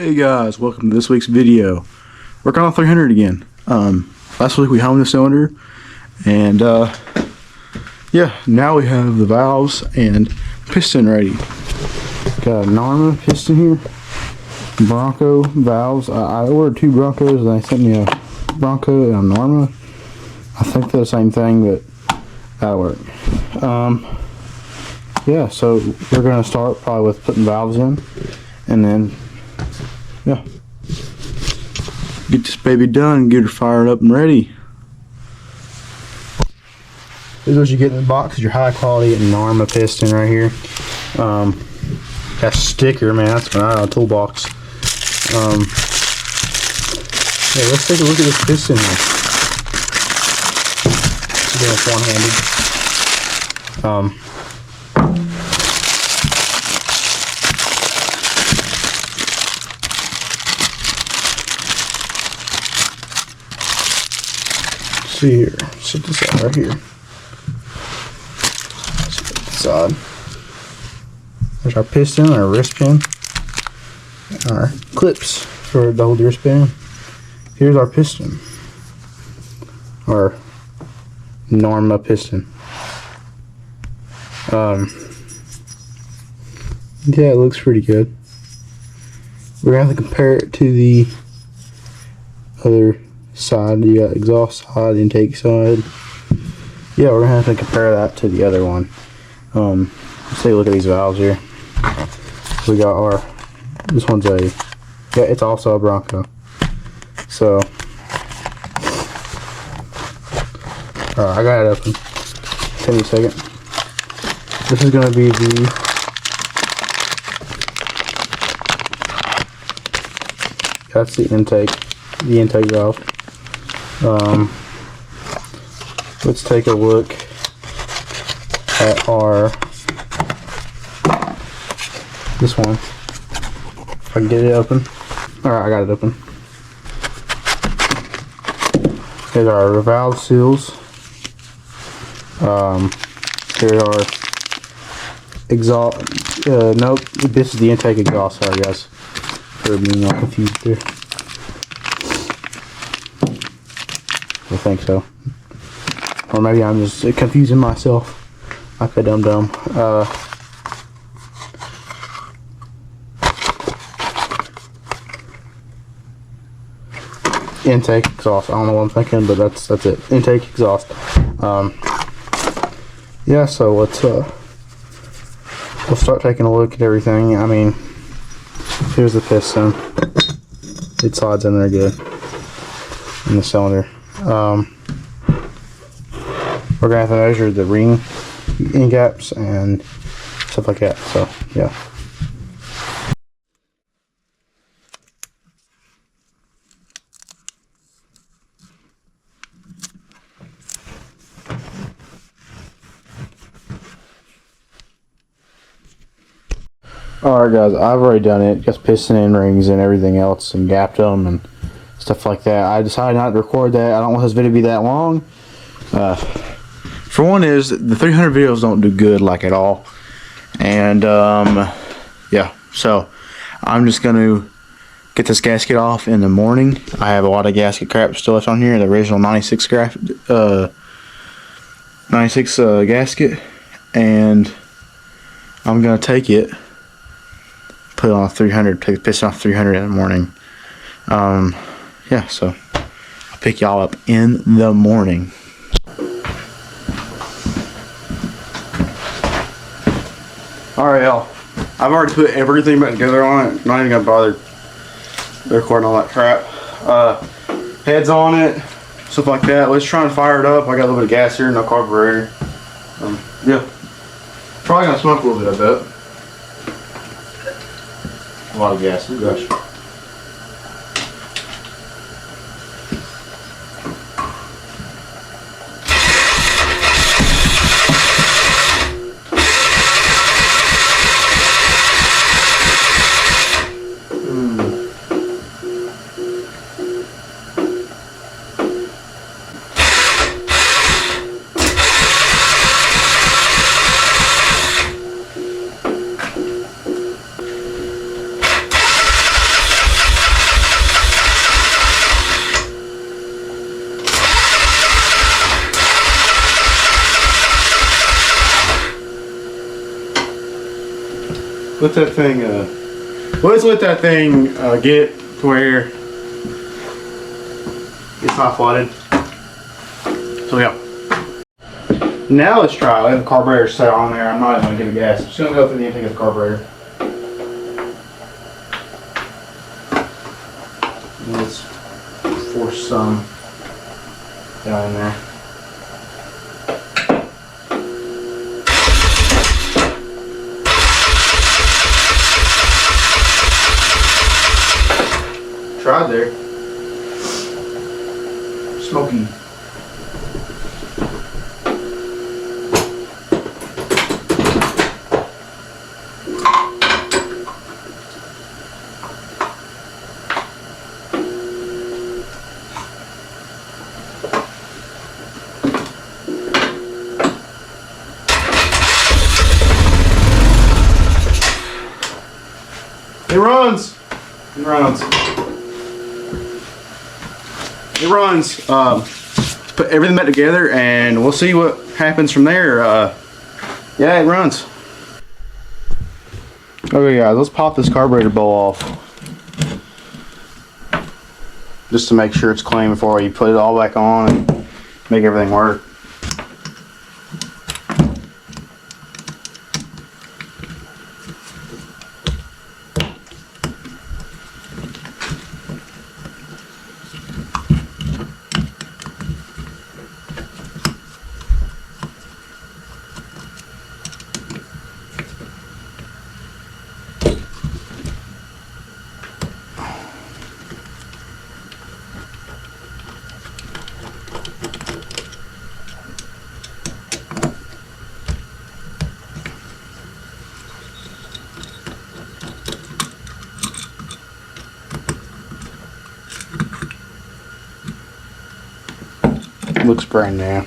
Hey guys, welcome to this week's video. Working on 300 again. Last week we homed the cylinder, and yeah, now we have the valves and piston ready. Got a Narma piston here, Bronco valves. I ordered two Broncos and they sent me a Bronco and a Narma. I think they're the same thing, but that'll work. Yeah, so we're gonna start probably with putting valves in, and then yeah, get this baby done, get her fired up and ready. This is what you get in the box, is your high quality Narma piston right here. That sticker, man, that's been out of the toolbox. Yeah, let's take a look at this piston here. Again, it's one-handed. See here, set this out right here. Set this side. There's our piston, our wrist pin, and our clips for the hold your wristband. Here's our piston, our Narma piston. Yeah, it looks pretty good. We're gonna have to compare it to the other side. You got exhaust side, intake side. Yeah, we're gonna have to compare that to the other one. Let's take a look at these valves here. We got our, this one's a, yeah, it's also a Bronco. So, alright, I got it open. Give me a second. This is gonna be the that's the intake valve. Let's take a look at our, this one. If I can get it open. Alright, I got it open. Here's our valve seals. Here are exhaust, nope, this is the intake exhaust, sorry guys. For being all confused there. I think so. Or maybe I'm just confusing myself like a dum-dum. Intake exhaust. I don't know what I'm thinking, but that's it. Intake exhaust. Yeah, so we'll start taking a look at everything. I mean, here's the piston. It slides in there good. In the cylinder. We're gonna have to measure the ring end gaps and stuff like that. So yeah. Alright guys, I've already done it. Got piston end rings and everything else and gapped them and stuff like that. I decided not to record that. I don't want this video to be that long. For one is, the 300 videos don't do good like at all. And yeah, so I'm just going to get this gasket off in the morning. I have a lot of gasket crap still left on here. The original 96 gasket. And I'm going to take it, put it on a 300, take the piston off 300 in the morning. Yeah, so I'll pick y'all up in the morning. Alright y'all, I've already put everything back together on it. Not even gonna bother recording all that crap. Heads on it, stuff like that. Let's try and fire it up. I got a little bit of gas here, no carburetor. Yeah, probably gonna smoke a little bit, I bet. A lot of gas, oh gosh. let that thing, let's let that thing get to where it's not flooded. So yeah. Now let's try. I have the carburetor set on there. I'm not even going to give it gas. I'm just going to go through the intake of the carburetor. And let's force some down in there. Tried there. Smoky. It runs. It runs. It runs. Let's put everything back together and we'll see what happens from there. Yeah, it runs. Okay guys, let's pop this carburetor bowl off. Just to make sure it's clean before you put it all back on and make everything work. Looks brand new.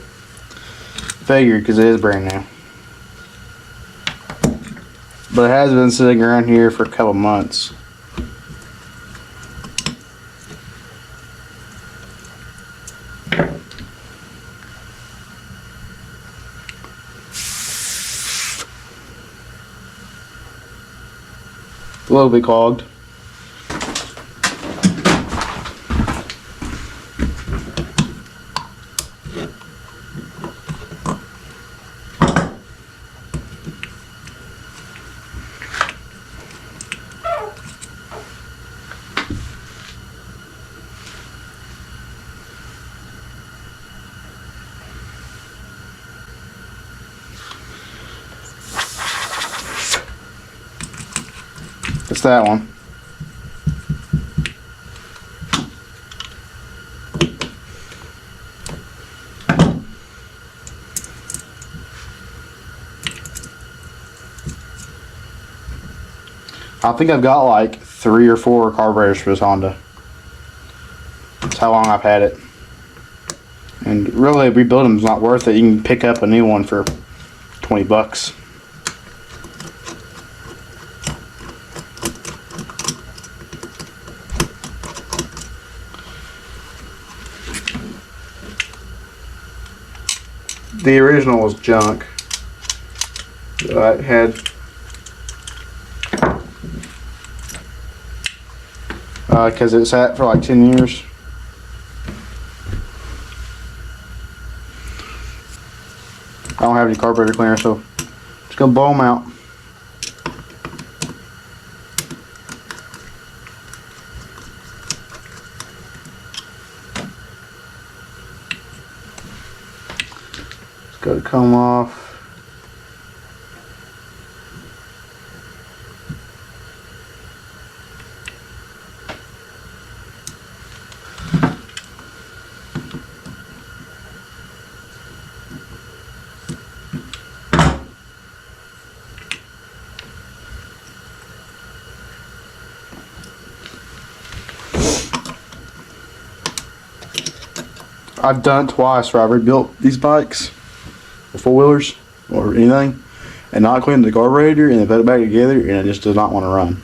Figured, because it is brand new. But it has been sitting around here for a couple months. A little bit clogged. It's that one. I think I've got like 3 or 4 carburetors for this Honda. That's how long I've had it. And really, rebuilding them is not worth it. You can pick up a new one for 20 bucks. The original was junk. I had because it sat for like 10 years. I don't have any carburetor cleaner, so just gonna blow them out. Got to come off. I've done it twice where I've rebuilt these bikes, or four-wheelers, or anything, and not cleaned the carburetor, and then put it back together, and it just does not want to run.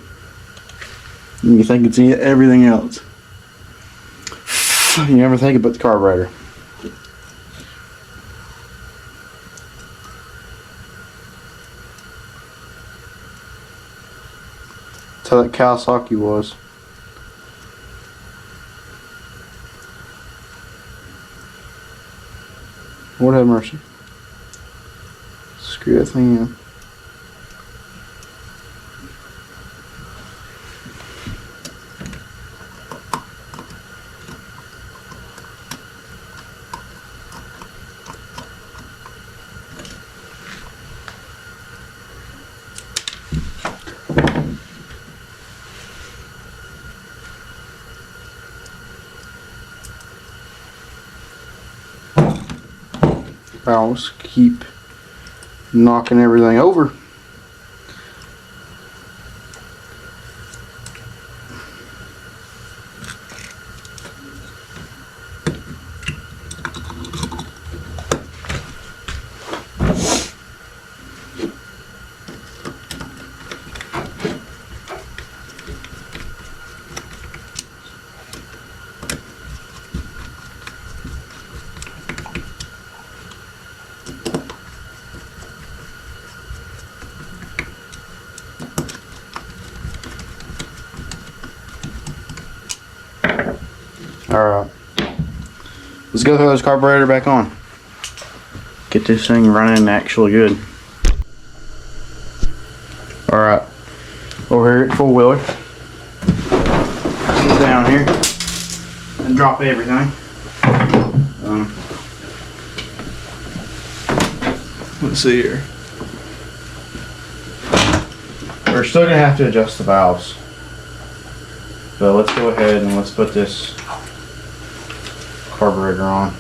And you think it's everything else. You never think about the carburetor. how that Kawasaki was. Lord have mercy. Screw that thing in. Valves keep knocking everything over. Alright, let's go throw this carburetor back on. Get this thing running actually good. Alright, over here at four wheeler. Get down here and drop everything. Let's see here. We're still gonna have to adjust the valves. So let's go ahead and let's put this carburetor on.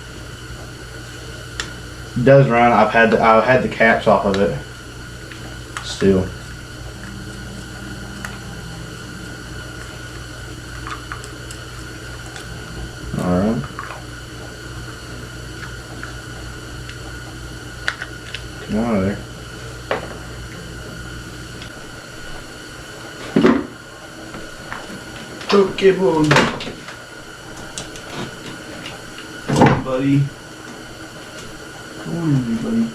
It does run. I've had the caps off of it still. All right. Come on out of there. Okay, boy. Come on, buddy. Come on, everybody.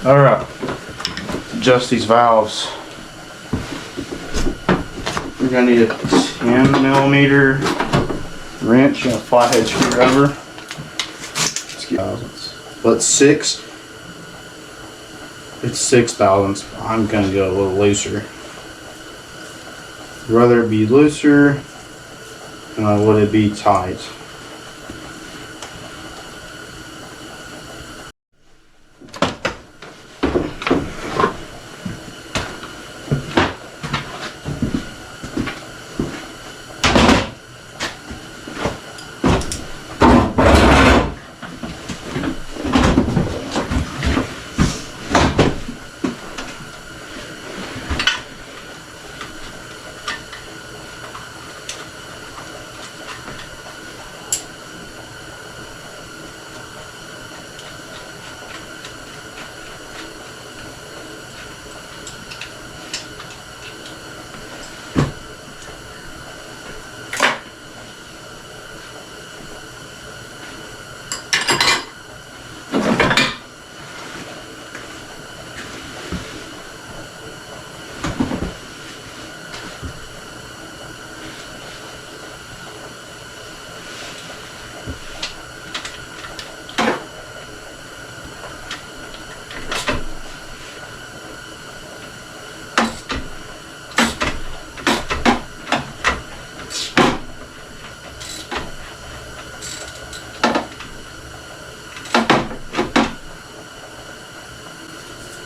Alright, adjust these valves. We're going to need a 10mm wrench and a flathead screwdriver. Let's get thousands. Well, it's 6 thousandths. I'm going to go a little looser. I'd rather it be looser than I would it be tight.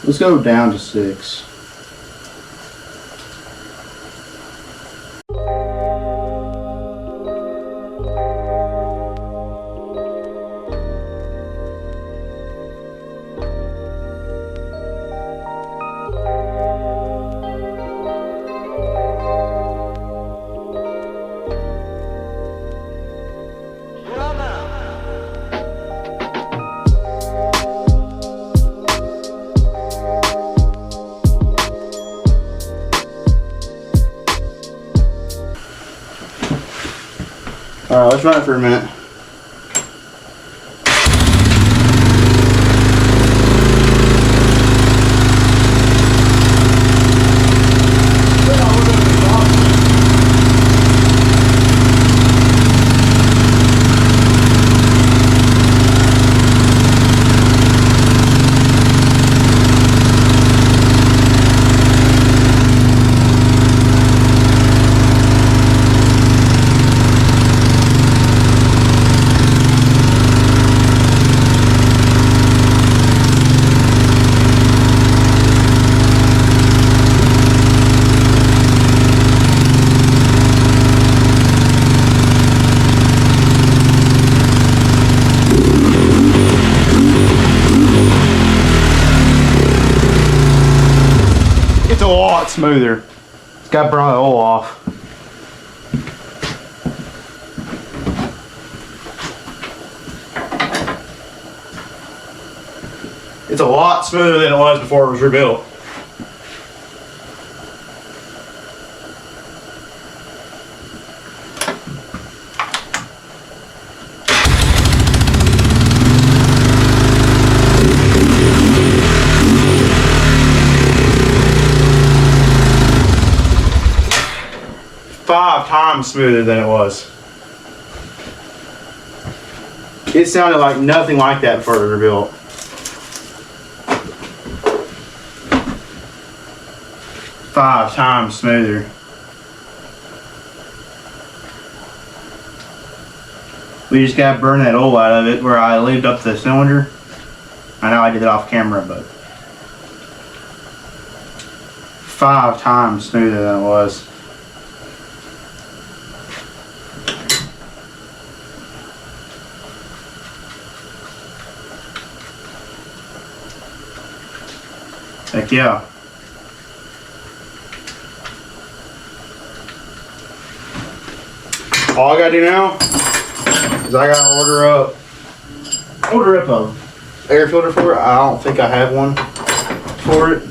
Let's go down to 6. Alright, let's run it for a minute. It's a lot smoother. It's got to burn the oil off. It's a lot smoother than it was before it was rebuilt. Five times smoother than it was. It sounded like nothing like that before it was rebuilt. Five times smoother. We just gotta burn that oil out of it where I lubed up the cylinder. I know I did it off camera, but 5 times smoother than it was. Heck yeah. All I gotta do now is I gotta order up a air filter for it. I don't think I have one for it.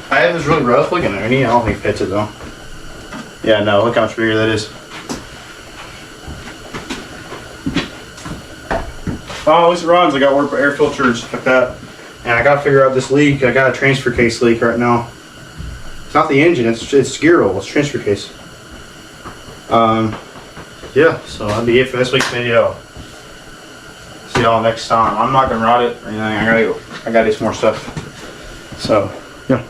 I have this really rough looking uni. I don't think it fits it though. Yeah, no, look how much bigger that is. Oh, at least it runs. I got work for air filters like that. And I gotta figure out this leak. I got a transfer case leak right now. It's not the engine, it's gear oil, it's transfer case. Yeah, so that'll be it for this week's video. See y'all next time. I'm not gonna ride it or anything. I gotta do some more stuff. So, yeah.